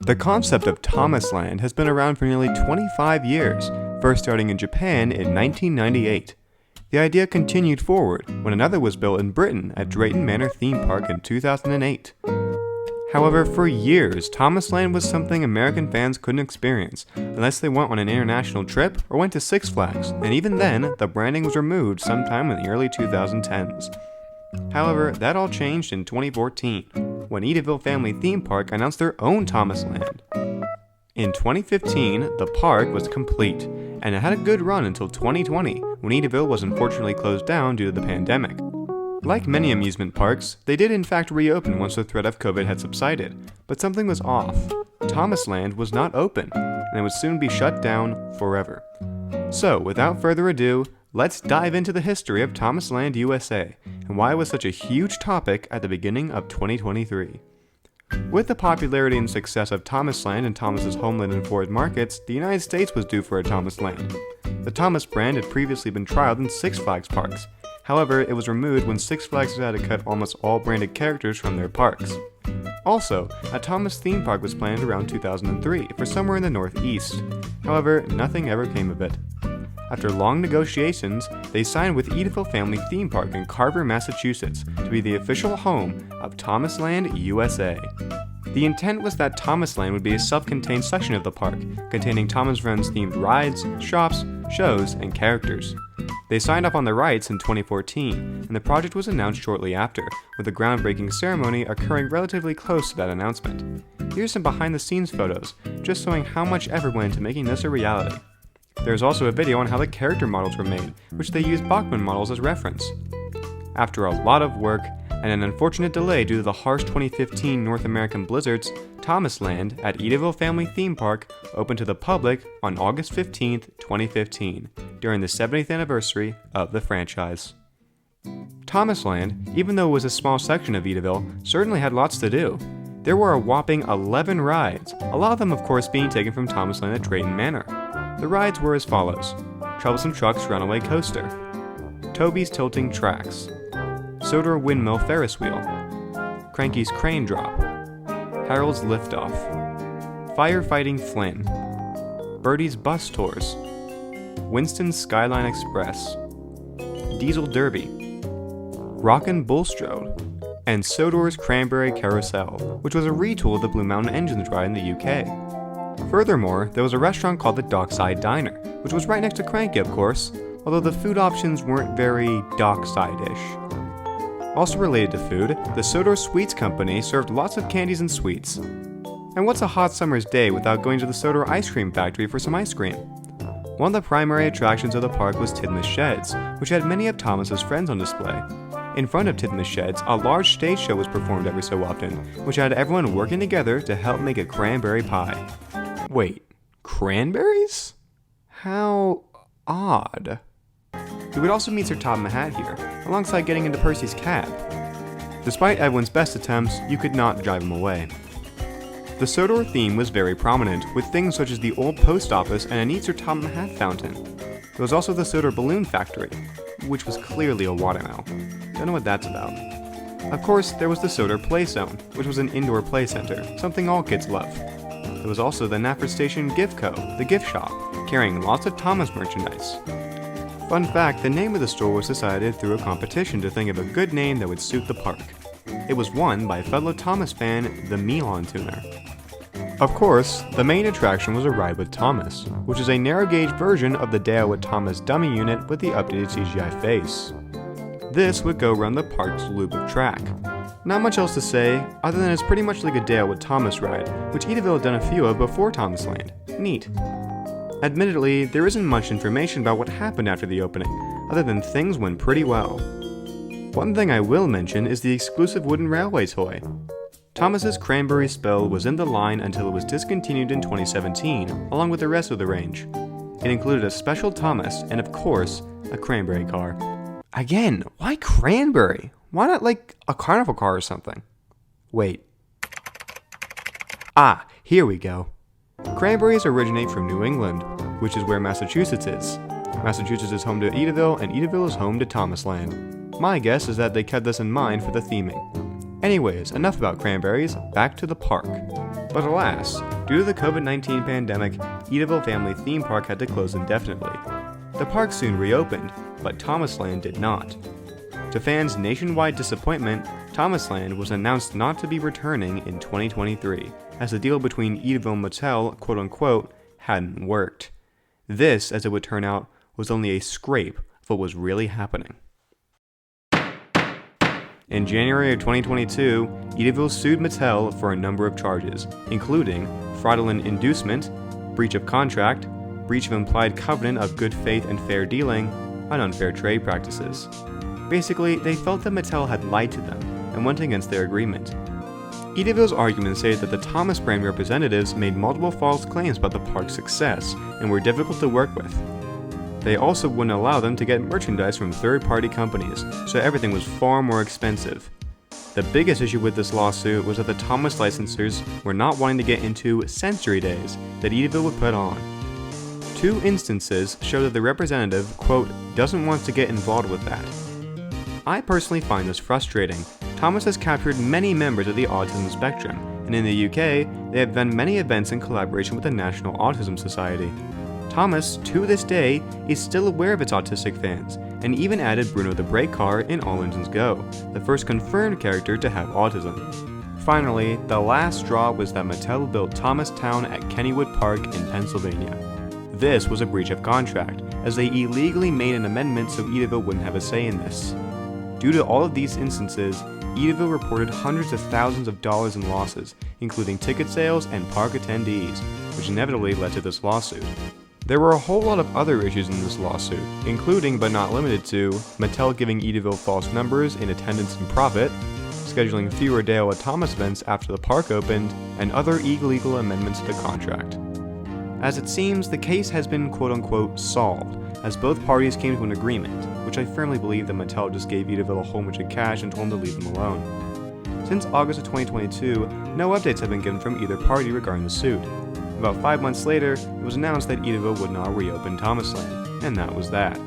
The concept of Thomasland has been around for nearly 25 years, first starting in Japan in 1998. The idea continued forward when another was built in Britain at Drayton Manor Theme Park in 2008. However, for years, Thomasland was something American fans couldn't experience unless they went on an international trip or went to Six Flags, and even then, the branding was removed sometime in the early 2010s. However, that all changed in 2014, when Edaville Family Theme Park announced their own Thomasland. In 2015, the park was complete, and it had a good run until 2020, when Edaville was unfortunately closed down due to the pandemic. Like many amusement parks, they did in fact reopen once the threat of COVID had subsided, but something was off. Thomasland was not open, and it would soon be shut down forever. So, without further ado, let's dive into the history of Thomasland USA, and why it was such a huge topic at the beginning of 2023. With the popularity and success of Thomasland and Thomas's Homeland and Ford markets, the United States was due for a Thomasland. The Thomas brand had previously been trialed in Six Flags parks. However, it was removed when Six Flags decided to cut almost all branded characters from their parks. Also, a Thomas theme park was planned around 2003 for somewhere in the Northeast. However, nothing ever came of it. After long negotiations, they signed with Edaville Family Theme Park in Carver, Massachusetts to be the official home of Thomasland USA. The intent was that Thomasland would be a self-contained section of the park, containing Thomas Friends themed rides, shops, shows, and characters. They signed off on the rights in 2014, and the project was announced shortly after, with a groundbreaking ceremony occurring relatively close to that announcement. Here's some behind-the-scenes photos, just showing how much effort went into making this a reality. There's also a video on how the character models were made, which they used Bachmann models as reference. After a lot of work, and an unfortunate delay due to the harsh 2015 North American blizzards, Thomasland at Edaville Family Theme Park opened to the public on August 15, 2015, during the 70th anniversary of the franchise. Thomasland, even though it was a small section of Edaville, certainly had lots to do. There were a whopping 11 rides, a lot of them of course being taken from Thomasland at Drayton Manor. The rides were as follows: Troublesome Truck's Runaway Coaster, Toby's Tilting Tracks, Sodor Windmill Ferris Wheel, Cranky's Crane Drop, Harold's Liftoff, Firefighting Flynn, Birdie's Bus Tours, Winston's Skyline Express, Diesel Derby, Rockin' Bulstrode, and Sodor's Cranberry Carousel, which was a retool of the Blue Mountain Engines ride in the UK. Furthermore, there was a restaurant called the Dockside Diner, which was right next to Cranky, of course, although the food options weren't very dockside-ish. Also related to food, the Sodor Sweets Company served lots of candies and sweets. And what's a hot summer's day without going to the Sodor Ice Cream Factory for some ice cream? One of the primary attractions of the park was Tidmouth Sheds, which had many of Thomas's friends on display. In front of Tidmouth Sheds, a large stage show was performed every so often, which had everyone working together to help make a cranberry pie. Wait, cranberries? How odd. We would also meet Sir Topham Hatt here, alongside getting into Percy's cab. Despite everyone's best attempts, you could not drive him away. The Sodor theme was very prominent, with things such as the old post office and a neat Sir Topham Hatt fountain. There was also the Sodor Balloon Factory, which was clearly a watermill. Don't know what that's about. Of course, there was the Sodor Play Zone, which was an indoor play center, something all kids love. There was also the Nafford Station Gift Co., the gift shop, carrying lots of Thomas merchandise. Fun fact, the name of the store was decided through a competition to think of a good name that would suit the park. It was won by fellow Thomas fan, the Milan Tuner. Of course, the main attraction was a Ride with Thomas, which is a narrow-gauge version of the Dale with Thomas dummy unit with the updated CGI face. This would go around the park's loop of track. Not much else to say, other than it's pretty much like a Dale with Thomas ride, which Edaville had done a few of before Thomasland. Neat. Admittedly, there isn't much information about what happened after the opening, other than things went pretty well. One thing I will mention is the exclusive wooden railway toy. Thomas's Cranberry Spell was in the line until it was discontinued in 2017, along with the rest of the range. It included a special Thomas, and of course, a cranberry car. Again, why cranberry? Why not like a carnival car or something? Wait. Ah, here we go. Cranberries originate from New England, which is where Massachusetts is. Massachusetts is home to Edaville, and Edaville is home to Thomasland. My guess is that they kept this in mind for the theming. Anyways, enough about cranberries, back to the park. But alas, due to the COVID-19 pandemic, Edaville Family Theme Park had to close indefinitely. The park soon reopened, but Thomasland did not. To fans' nationwide disappointment, Thomasland was announced not to be returning in 2023, as the deal between Edaville and Mattel, quote-unquote, hadn't worked. This, as it would turn out, was only a scrape of what was really happening. In January of 2022, Edaville sued Mattel for a number of charges, including fraudulent inducement, breach of contract, breach of implied covenant of good faith and fair dealing, and unfair trade practices. Basically, they felt that Mattel had lied to them and went against their agreement. Edaville's argument stated that the Thomas brand representatives made multiple false claims about the park's success and were difficult to work with. They also wouldn't allow them to get merchandise from third-party companies, so everything was far more expensive. The biggest issue with this lawsuit was that the Thomas licensors were not wanting to get into sensory days that Edaville would put on. 2 instances show that the representative, quote, doesn't want to get involved with that. I personally find this frustrating. Thomas has captured many members of the autism spectrum, and in the UK, they have done many events in collaboration with the National Autism Society. Thomas, to this day, is still aware of its autistic fans, and even added Bruno the Brake Car in All Engines Go, the first confirmed character to have autism. Finally, the last straw was that Mattel built Thomastown at Kennywood Park in Pennsylvania. This was a breach of contract, as they illegally made an amendment so Edaville wouldn't have a say in this. Due to all of these instances, Edaville reported hundreds of thousands of dollars in losses, including ticket sales and park attendees, which inevitably led to this lawsuit. There were a whole lot of other issues in this lawsuit, including but not limited to Mattel giving Edaville false numbers in attendance and profit, scheduling fewer Dale at Thomas events after the park opened, and other illegal amendments to the contract. As it seems, the case has been quote-unquote solved, as both parties came to an agreement, which I firmly believe that Mattel just gave Edaville a whole bunch of cash and told him to leave them alone. Since August of 2022, no updates have been given from either party regarding the suit. About 5 months later, it was announced that Edaville would not reopen Thomasland, and that was that.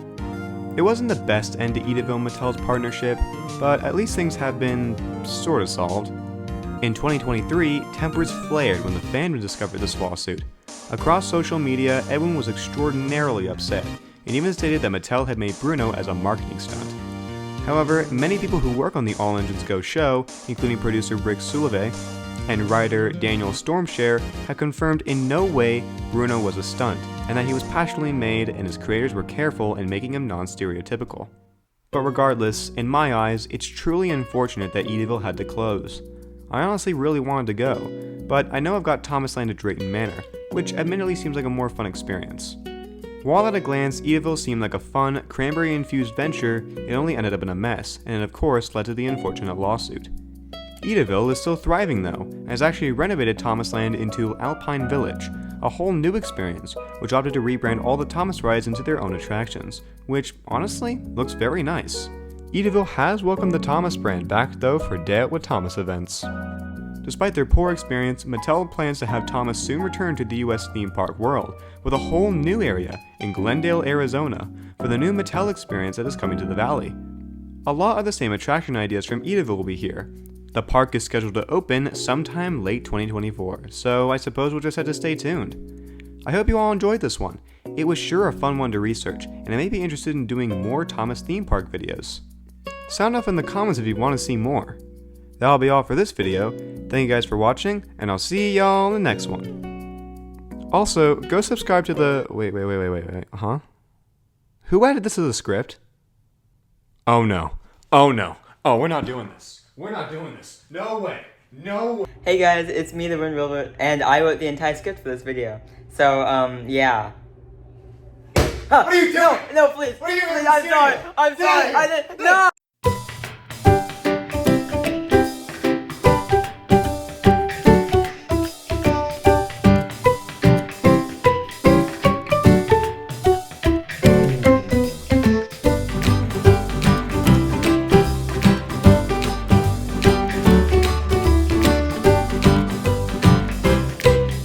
It wasn't the best end to Edaville and Mattel's partnership, but at least things have been sorta solved. In 2023, tempers flared when the fandom discovered this lawsuit. Across social media, everyone was extraordinarily upset, and even stated that Mattel had made Bruno as a marketing stunt. However, many people who work on the All Engines Go show, including producer Rick Sullivan and writer Daniel Stormshare, have confirmed in no way Bruno was a stunt, and that he was passionately made and his creators were careful in making him non-stereotypical. But regardless, in my eyes, it's truly unfortunate that Edaville had to close. I honestly really wanted to go, but I know I've got Thomasland at Drayton Manor, which admittedly seems like a more fun experience. While at a glance, Edaville seemed like a fun, cranberry-infused venture, it only ended up in a mess, and it of course led to the unfortunate lawsuit. Edaville is still thriving though, and has actually renovated Thomasland into Alpine Village, a whole new experience, which opted to rebrand all the Thomas rides into their own attractions, which honestly looks very nice. Edaville has welcomed the Thomas brand back though for Day Out with Thomas events. Despite their poor experience, Mattel plans to have Thomas soon return to the US theme park world, with a whole new area in Glendale, Arizona, for the new Mattel experience that is coming to the valley. A lot of the same attraction ideas from Edaville will be here. The park is scheduled to open sometime late 2024, so I suppose we'll just have to stay tuned. I hope you all enjoyed this one. It was sure a fun one to research, and I may be interested in doing more Thomas theme park videos. Sound off in the comments if you want to see more. That'll be all for this video. Thank you guys for watching, and I'll see y'all in the next one. Also, go subscribe to the... Wait, huh? Who added this to the script? Oh no. Oh, we're not doing this. We're not doing this. No way. No way. Hey guys, it's me, the Wind Wilbur, and I wrote the entire script for this video. So, yeah. What are you doing? No, please. What are you doing? Please, I'm sorry. I didn't. No!